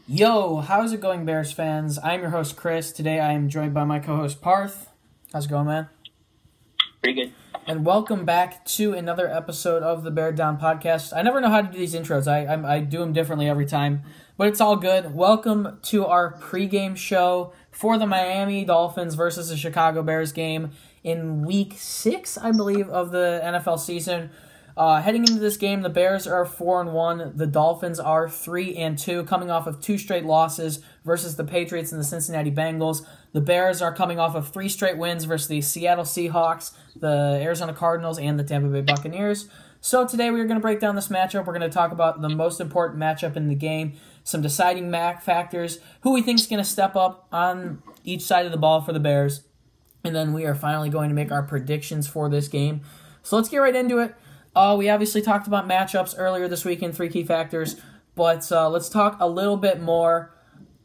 Yo, how's it going, Bears fans? I'm your host, Chris. Today I am joined by my co-host, Parth. How's it going, man? Pretty good. And welcome back to another episode of the Bear Down Podcast. I never know how to do these intros. I do them differently every time, but it's all good. Welcome to our pregame show for the Miami Dolphins versus the Chicago Bears game in Week 6, I believe, of the NFL season. Heading into this game, the Bears are 4-1. The Dolphins are 3-2, coming off of 2 straight losses versus the Patriots and the Cincinnati Bengals. The Bears are coming off of 3 straight wins versus the Seattle Seahawks, the Arizona Cardinals, and the Tampa Bay Buccaneers. So today we are going to break down this matchup. We're going to talk about the most important matchup in the game, some deciding factors, who we think is going to step up on each side of the ball for the Bears, and then we are finally going to make our predictions for this game. So let's get right into it. We obviously talked about matchups earlier this week in 3 key factors, but let's talk a little bit more.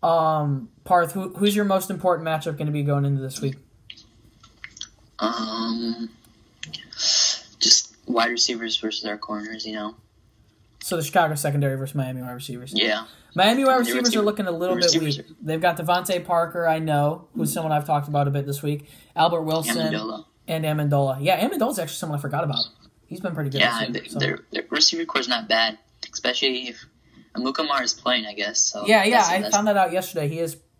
Parth, who's your most important matchup going to be going into this week? Just wide receivers versus our corners, So the Chicago secondary versus Miami wide receivers. Yeah. Miami wide receivers are looking a little bit weak. They've got Devontae Parker, I know, who's someone I've talked about a bit this week. Albert Wilson and Amendola. Yeah, Amendola's actually someone I forgot about. He's been pretty good. Yeah, their receiver core is not bad, especially if Amukamara is playing, I guess. So yeah, I found that out yesterday.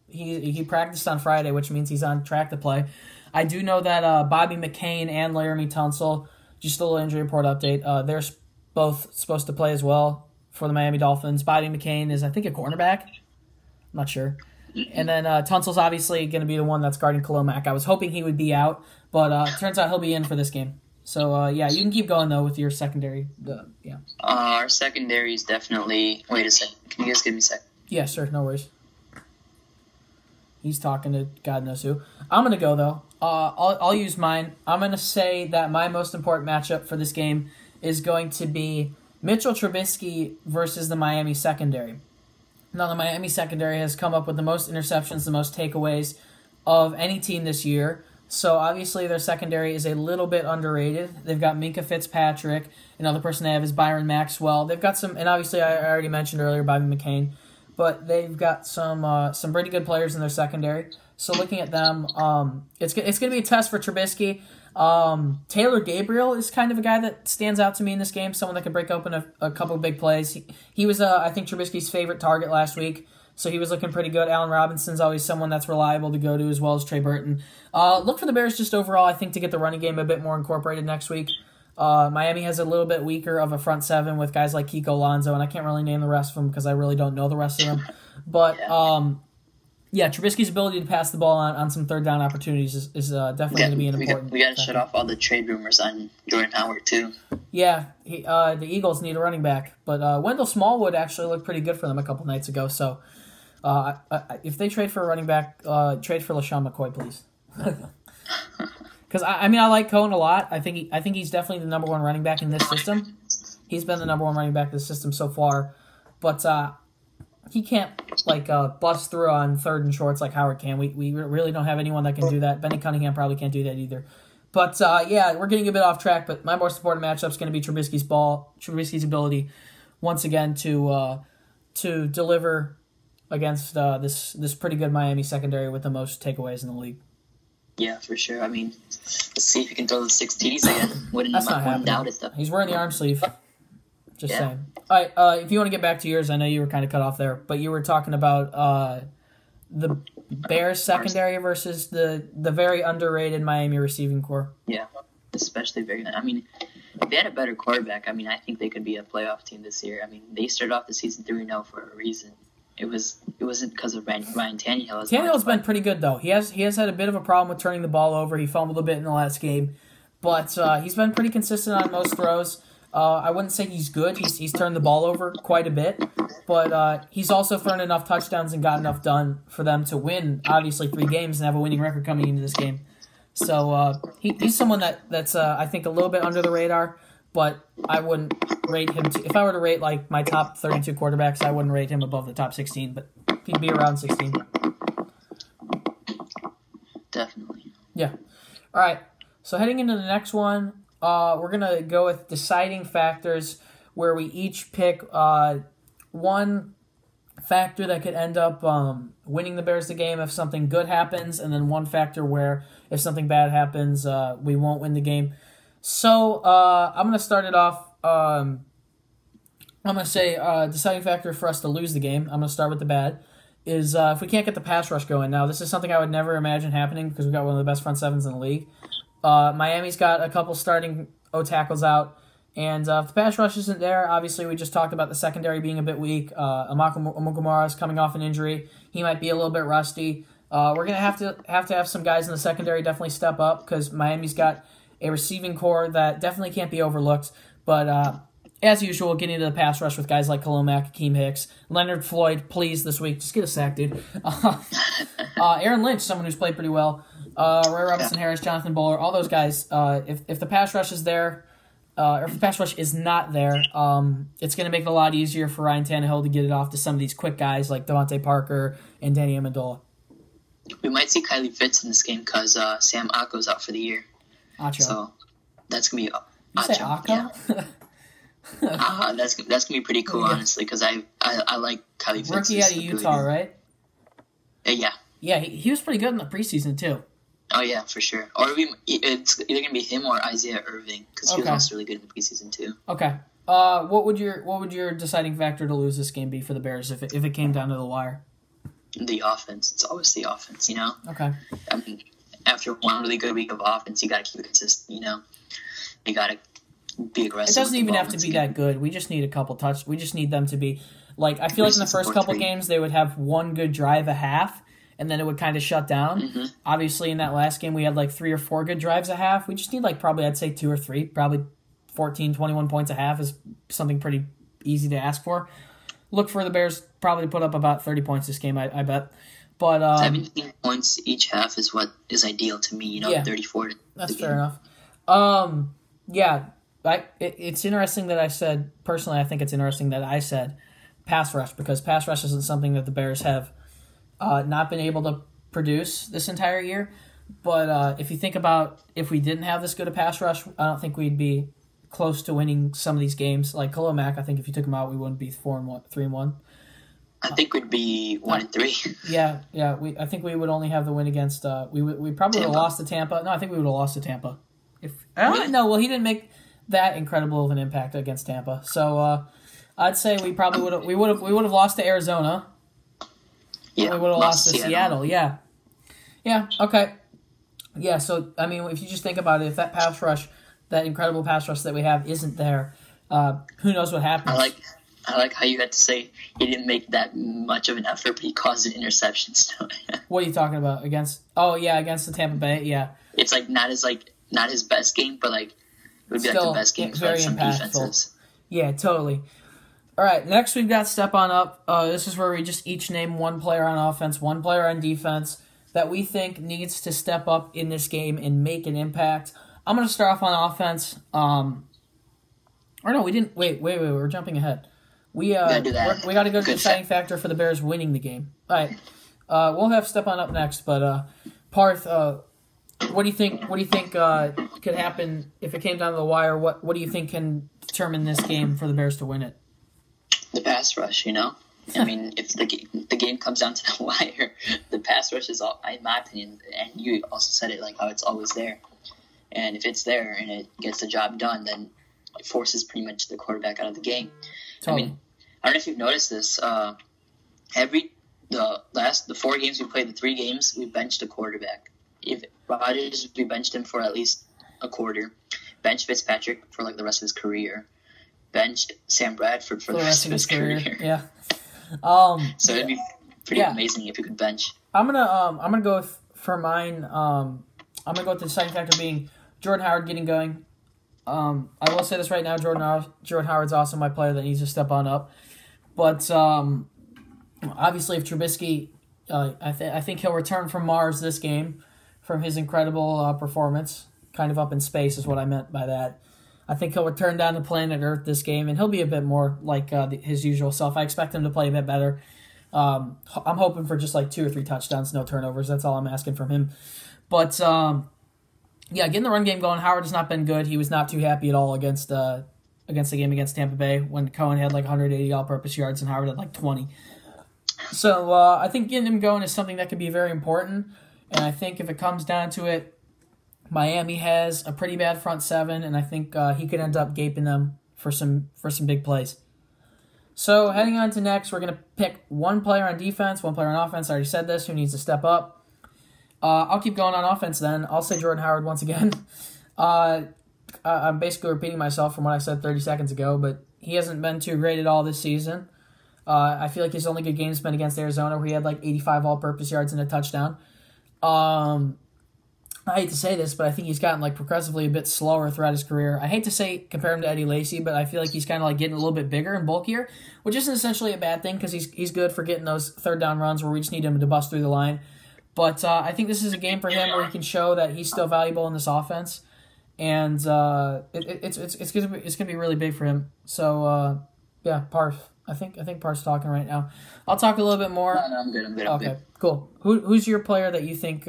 He practiced on Friday, which means he's on track to play. I do know that Bobby McCain and Laramie Tunsil, just a little injury report update, they're both supposed to play as well for the Miami Dolphins. Bobby McCain is, I think, a cornerback. I'm not sure. And then Tunsil's obviously going to be the one that's guarding Khalil Mack. I was hoping he would be out, but turns out he'll be in for this game. So, you can keep going, though, with your secondary. Our secondary is definitely... Wait a second. Can you guys give me a sec? Yeah, sure. No worries. He's talking to God knows who. I'm going to go, though. I'll use mine. I'm going to say that my most important matchup for this game is going to be Mitchell Trubisky versus the Miami secondary. Now, the Miami secondary has come up with the most interceptions, the most takeaways of any team this year. So, obviously, their secondary is a little bit underrated. They've got Minkah Fitzpatrick. Another person they have is Byron Maxwell. They've got some, and obviously, I already mentioned earlier Bobby McCain, but they've got some pretty good players in their secondary. So, looking at them, it's going to be a test for Trubisky. Taylor Gabriel is kind of a guy that stands out to me in this game, someone that can break open a couple of big plays. He was, I think, Trubisky's favorite target last week. So he was looking pretty good. Allen Robinson's always someone that's reliable to go to, as well as Trey Burton. Look for the Bears just overall, I think, to get the running game a bit more incorporated next week. Miami has a little bit weaker of a front seven with guys like Kiko Alonso, and I can't really name the rest of them because I really don't know the rest of them. But, Trubisky's ability to pass the ball on some third down opportunities is definitely going to be an important We got to shut off all the trade rumors on Jordan Howard, too. Yeah, the Eagles need a running back. But Wendell Smallwood actually looked pretty good for them a couple nights ago, so... if they trade for a running back, trade for LaShawn McCoy, please. Because I like Cohen a lot. I think he's definitely the number 1 running back in this system. He's been the number 1 running back in this system so far, but he can't bust through on third and shorts like Howard can. We really don't have anyone that can do that. Benny Cunningham probably can't do that either. But we're getting a bit off track. But my most important matchup is going to be Trubisky's ability once again to deliver against this pretty good Miami secondary with the most takeaways in the league. Yeah, for sure. Let's see if he can throw the 6 TDs again. That's not happening. Doubt it, though. He's wearing the arm sleeve. Just saying. All right, if you want to get back to yours, I know you were kind of cut off there, but you were talking about the Bears secondary versus the very underrated Miami receiving core. Yeah, especially very. If they had a better quarterback, I think they could be a playoff team this year. They started off the season 3-0 for a reason. It wasn't because of Ryan Tannehill. Tannehill's been pretty good, though. He has had a bit of a problem with turning the ball over. He fumbled a bit in the last game, but he's been pretty consistent on most throws. I wouldn't say he's good. He's turned the ball over quite a bit, but he's also thrown enough touchdowns and got enough done for them to win, obviously, 3 games and have a winning record coming into this game. So he's someone that's I think, a little bit under the radar, but I wouldn't rate him. If I were to rate my top 32 quarterbacks, I wouldn't rate him above the top 16, but he'd be around 16. Definitely. Yeah. All right. So heading into the next one, we're going to go with deciding factors where we each pick one factor that could end up winning the Bears the game if something good happens, and then one factor where if something bad happens, we won't win the game. So I'm going to start it off. I'm going to say deciding factor for us to lose the game, I'm going to start with the bad, is if we can't get the pass rush going. Now, this is something I would never imagine happening because we've got one of the best front sevens in the league. Miami's got a couple starting O-tackles out, and if the pass rush isn't there, obviously we just talked about the secondary being a bit weak. Amukamara is coming off an injury. He might be a little bit rusty. We're going to have some guys in the secondary definitely step up because Miami's got a receiving core that definitely can't be overlooked. But as usual, getting into the pass rush with guys like Kalomak, Akeem Hicks, Leonard, Floyd, please, this week. Just get a sack, dude. Aaron Lynch, someone who's played pretty well. Roy Robinson-Harris, Jonathan Bowler, all those guys. If the pass rush is there, or if the pass rush is not there, it's going to make it a lot easier for Ryan Tannehill to get it off to some of these quick guys like Devontae Parker and Danny Amendola. We might see Kylie Fitz in this game because Sam Ako's out for the year. Acho. So that's going to be You say Ako? Yeah. That's gonna be pretty cool, honestly, because I like Kylie Fitz. Rookie out of Utah, right? Yeah. Yeah, he was pretty good in the preseason too. Oh yeah, for sure. Or it's either gonna be him or Isaiah Irving because he was also really good in the preseason too. Okay. What would your deciding factor to lose this game be for the Bears if it came down to the wire? The offense. It's always the offense, you know. Okay. I mean, after one really good week of offense, you got to keep it consistent. You know, you got to be aggressive. It doesn't even have to be that good. We just need a couple touch. We just need them to be like. I feel like in the first couple games they would have one good drive a half, and then it would kind of shut down. Mm-hmm. Obviously, in that last game we had like 3 or 4 good drives a half. We just need like probably I'd say 2 or 3, probably 14, 21 points a half is something pretty easy to ask for. Look for the Bears probably to put up about 30 points this game, I bet. But 17 points each half is what is ideal to me. You know, yeah, 34. That's fair enough. Yeah. It's interesting that I said, personally, I think it's interesting that I said pass rush, because pass rush isn't something that the Bears have not been able to produce this entire year. But if you think about if we didn't have this good a pass rush, I don't think we'd be close to winning some of these games. Like Kalomak, I think if you took him out, we wouldn't be 3-1. I think we'd be 1-3. Yeah. I think we would only have the win against. We probably would have lost to Tampa. No, I think we would have lost to Tampa. No, well, he didn't make that incredible of an impact against Tampa. So I'd say we probably would have lost to Arizona. Yeah, we would have lost to Seattle. Yeah. Okay. Yeah. So I mean, if you just think about it, if that pass rush, that incredible pass rush that we have, isn't there, who knows what happens? I like how you had to say he didn't make that much of an effort, but he caused an interception still. What are you talking about? Against the Tampa Bay? Yeah. It's not his best game, but like it would be still, like the best game for some defenses. Yeah, totally. All right, next we've got Step On Up. This is where we just each name one player on offense, one player on defense that we think needs to step up in this game and make an impact. I'm going to start off on offense. Or no, we didn't. Wait, we're jumping ahead. We got to go to the deciding factor for the Bears winning the game. All right, we'll have Step On Up next, but Parth, what do you think could happen if it came down to the wire? What do you think can determine this game for the Bears to win it? The pass rush, you know. I mean, if the game comes down to the wire, the pass rush is, all, in my opinion, and you also said it, like how it's always there. And if it's there and it gets the job done, then it forces pretty much the quarterback out of the game. Totally. I mean, I don't know if you've noticed this. The 4 games we played, the 3 games, we benched a quarterback. If Rodgers, we benched him for at least a quarter. Benched Fitzpatrick for like the rest of his career. Benched Sam Bradford for the rest of his career. Yeah. So it'd be pretty amazing if you could bench. I'm gonna go for mine. I'm gonna go with the deciding factor being Jordan Howard getting going. I will say this right now: Jordan Howard's also my player that needs to step on up. But obviously, if Trubisky, I think he'll return from Mars this game from his incredible performance. Kind of up in space is what I meant by that. I think he'll return down to planet Earth this game, and he'll be a bit more like his usual self. I expect him to play a bit better. I'm hoping for just like 2 or 3 touchdowns, no turnovers. That's all I'm asking from him. But getting the run game going. Howard has not been good. He was not too happy at all against the game against Tampa Bay when Cohen had like 180 all-purpose yards and Howard had like 20. So I think getting him going is something that could be very important. And I think if it comes down to it, Miami has a pretty bad front seven, and I think he could end up gaping them for some big plays. So heading on to next, we're going to pick one player on defense, one player on offense. I already said this, who needs to step up. I'll keep going on offense then. I'll say Jordan Howard once again. I'm basically repeating myself from what I said 30 seconds ago, but he hasn't been too great at all this season. I feel like his only good game's been against Arizona, where he had like 85 all-purpose yards and a touchdown. I hate to say this, but I think he's gotten like progressively a bit slower throughout his career. I hate to say compare him to Eddie Lacy, but I feel like he's kind of like getting a little bit bigger and bulkier, which isn't essentially a bad thing because he's good for getting those third down runs where we just need him to bust through the line. But I think this is a game for him where he can show that he's still valuable in this offense, and it's gonna be really big for him. So yeah, Parth. I think Parth's talking right now. I'll talk a little bit more. No, I'm good. Okay, cool. Who's your player that you think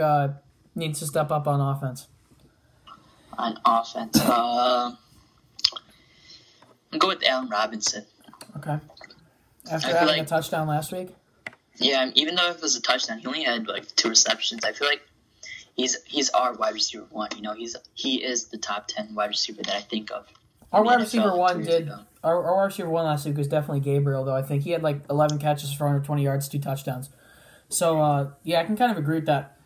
needs to step up on offense? On offense, I'm going with Allen Robinson. Okay. After having a touchdown last week? Yeah, even though it was a touchdown, he only had like 2 receptions. I feel like he's our wide receiver one. You know, he is the top 10 wide receiver that I think of. Our wide receiver one our wide receiver one last week was definitely Gabriel, though. I think he had like 11 catches for 120 yards, 2 touchdowns. So yeah, I can kind of agree with that.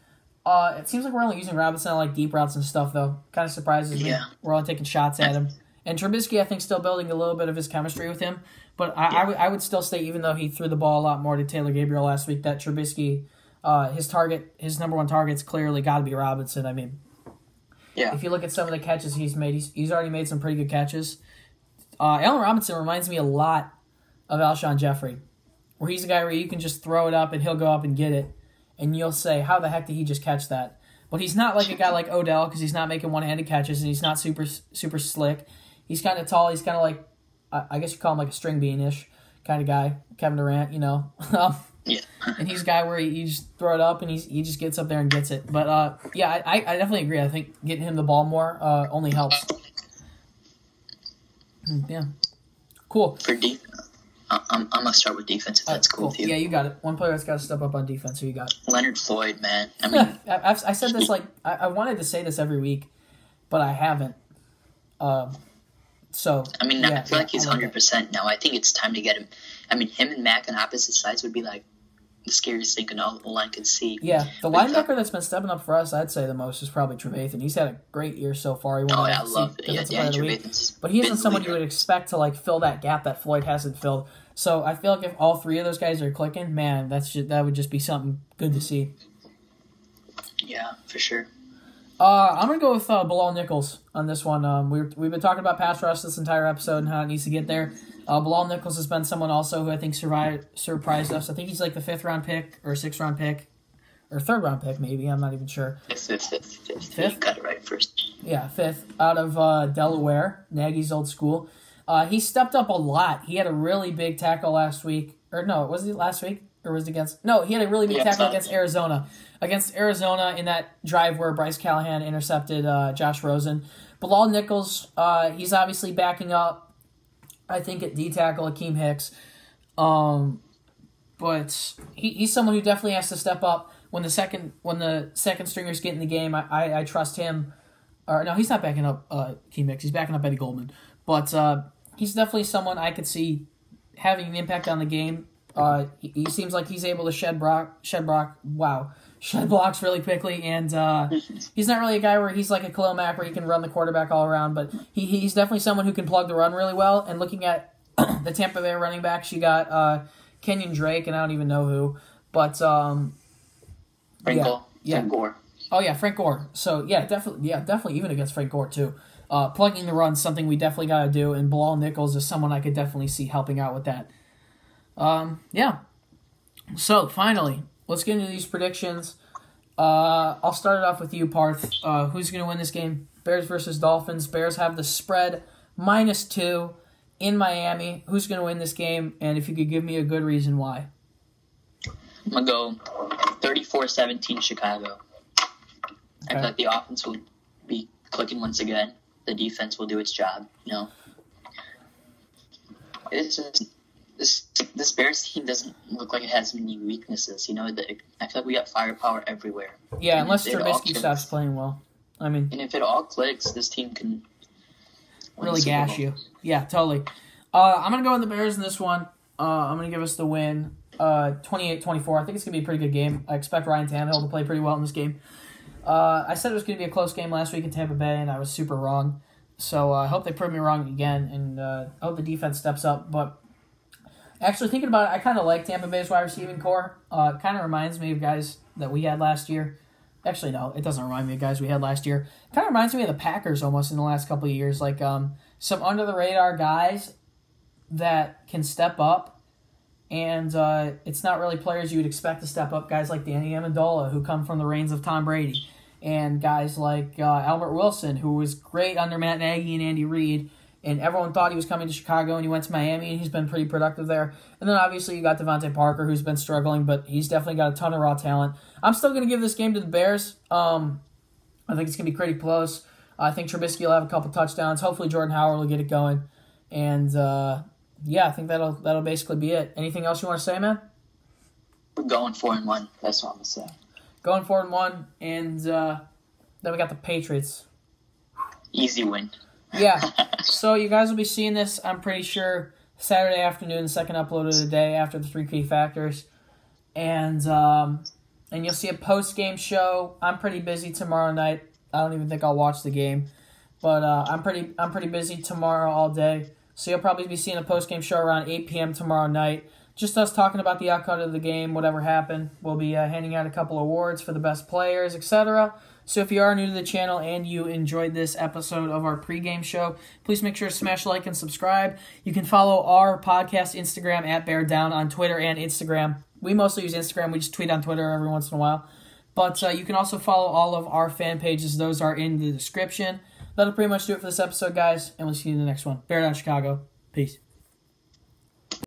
It seems like we're only using Robinson on like deep routes and stuff, though. Kind of surprises me. Yeah. We're only taking shots at him. And Trubisky, I think, still building a little bit of his chemistry with him. But I would still say, even though he threw the ball a lot more to Taylor Gabriel last week, that Trubisky, his number one target's clearly got to be Robinson. I mean, if you look at some of the catches he's made, he's already made some pretty good catches. Allen Robinson reminds me a lot of Alshon Jeffrey, where he's a guy where you can just throw it up and he'll go up and get it. And you'll say, how the heck did he just catch that? But he's not like a guy like Odell because he's not making one-handed catches and he's not super slick. He's kind of tall. He's kind of like, I guess you call him like a string bean-ish kind of guy. Kevin Durant, you know. Yeah. And he's a guy where you just throw it up and he just gets up there and gets it. But yeah, I definitely agree. I think getting him the ball more only helps. Yeah. Cool. For defense. I'm going to start with defense if that's cool with you. Yeah, you got it. One player that's got to step up on defense. Who you got? Leonard Floyd, man. I mean, I said this like I wanted to say this every week, but I haven't. So I mean, I feel like he's 100% now. I think it's time to get him. I mean, him and Mac on opposite sides would be like the scariest thing an O-line could see. Yeah, the linebacker that's been stepping up for us, I'd say the most, is probably Trevathan. He's had a great year so far. I love it. Yeah, Trevathan's but he isn't someone you would expect to like fill that gap that Floyd hasn't filled. So I feel like if all 3 of those guys are clicking, man, that would just be something good to see. Yeah, for sure. I'm gonna go with Bilal Nichols on this one. We've been talking about pass rush this entire episode and how it needs to get there. Bilal Nichols has been someone also who I think surprised us. I think he's like the 5th round pick or 6th round pick or 3rd round pick maybe. I'm not even sure. Fifth. You got it right first. Yeah, 5th out of Delaware, Nagy's old school. He stepped up a lot. He had a really big tackle last week. Or no, was it last week? Or was it against... No, he had a really big tackle against Arizona. Against Arizona in that drive where Bryce Callahan intercepted Josh Rosen. Bilal Nichols, he's obviously backing up, I think, at D-tackle, Akeem Hicks. But he's someone who definitely has to step up when the second stringers get in the game. I trust him. Or no, he's not backing up Akeem Hicks. He's backing up Eddie Goldman. But he's definitely someone I could see having an impact on the game. He seems like he's able to shed blocks really quickly, and he's not really a guy where he's like a Khalil Mack where he can run the quarterback all around, but he's definitely someone who can plug the run really well. And looking at the Tampa Bay running backs, you got Kenyon Drake, and I don't even know who, but Frank Gore. Oh yeah, Frank Gore. So definitely even against Frank Gore too. Plugging the run is something we definitely got to do, and Bilal Nichols is someone I could definitely see helping out with that. Yeah. So, finally, let's get into these predictions. I'll start it off with you, Parth. Who's going to win this game? Bears versus Dolphins. Bears have the spread -2 in Miami. Who's going to win this game? And if you could give me a good reason why. I'm going to go 34-17 Chicago. Okay. I feel like the offense will be clicking once again. The defense will do its job, you know. It's just this Bears team doesn't look like it has many weaknesses. I feel like we got firepower everywhere. Yeah, unless Trubisky stops playing well. I mean, and if it all clicks, this team can really gash you. Yeah, totally. I'm gonna go with the Bears in this one. I'm gonna give us the win, 28-24. I think it's gonna be a pretty good game. I expect Ryan Tannehill to play pretty well in this game. I said it was gonna be a close game last week in Tampa Bay, and I was super wrong. So I hope they prove me wrong again, and I hope the defense steps up. But actually, thinking about it, I kind of like Tampa Bay's wide receiving core. It kind of reminds me of guys that we had last year. Actually, no, it doesn't remind me of guys we had last year. It kind of reminds me of the Packers almost in the last couple of years. Like some under-the-radar guys that can step up, and it's not really players you would expect to step up. Guys like Danny Amendola, who come from the reigns of Tom Brady, and guys like Albert Wilson, who was great under Matt Nagy and Andy Reid, and everyone thought he was coming to Chicago, and he went to Miami, and he's been pretty productive there. And then obviously you got Devontae Parker, who's been struggling, but he's definitely got a ton of raw talent. I'm still going to give this game to the Bears. I think it's going to be pretty close. I think Trubisky will have a couple touchdowns. Hopefully Jordan Howard will get it going. And, yeah, I think that'll basically be it. Anything else you want to say, man? We're going 4-1. That's what I'm going to say. Going 4-1, and then we got the Patriots. Easy win. Yeah, so you guys will be seeing this, I'm pretty sure, Saturday afternoon, the second upload of the day after the 3 key factors. And you'll see a post-game show. I'm pretty busy tomorrow night. I don't even think I'll watch the game. But I'm pretty busy tomorrow all day. So you'll probably be seeing a post-game show around 8 p.m. tomorrow night. Just us talking about the outcome of the game, whatever happened. We'll be handing out a couple awards for the best players, etc. So if you are new to the channel and you enjoyed this episode of our pregame show, please make sure to smash like and subscribe. You can follow our podcast Instagram at Bear Down on Twitter and Instagram. We mostly use Instagram. We just tweet on Twitter every once in a while. But you can also follow all of our fan pages. Those are in the description. That'll pretty much do it for this episode, guys. And we'll see you in the next one. Bear Down Chicago. Peace.